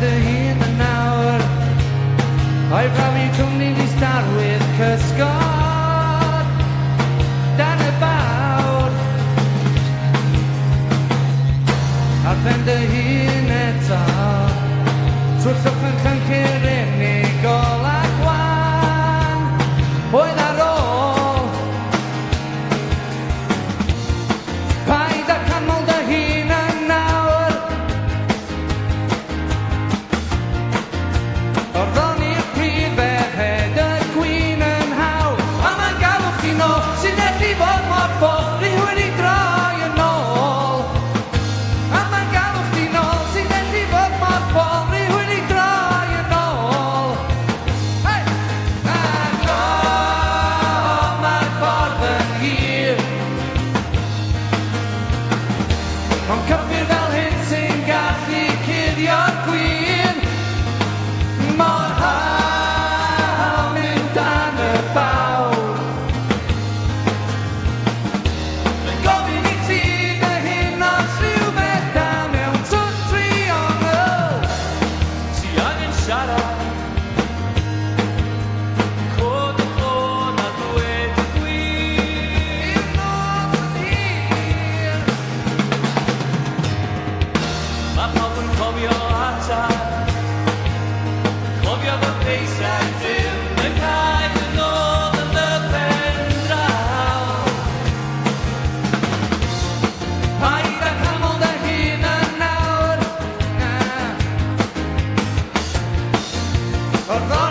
ben dy hun yn nawr o'i brafi cwmni di starwydd cysgod dan y bawr ar ben dy hun eto trwy'r llwch yn llyncu'r unigol a gwan oedd ar ôl paid â canmol dy hun yn nawr orddo'n i'r prifedd hed y gwyn yn hawdd a mae'n galw chdi nôl sy'n edrych fod mor ffwrdd rhywun i droi yn ôl a mae'n galw chdi nôl sy'n edrych fod mor ffwrdd rhywun i droi yn ôl Hey! Ac o, mae'r ffordd yn hir ond cyfyr fel hyn sy'n gallu cuddio'r gwyn mor hawl mynd dan y bawr Mae'n gofyn i ti dy hyn os rhywbeth da mewn twtri ongl Ti angen siarad Cod y ffôn a dweud y gwir i'r nos yn hir Mae pawb yn cofio atab Cofio fy peisiau dim yn cael yn ôl yn y pen draw paid â canmol dy hun yn nawr na orddo'n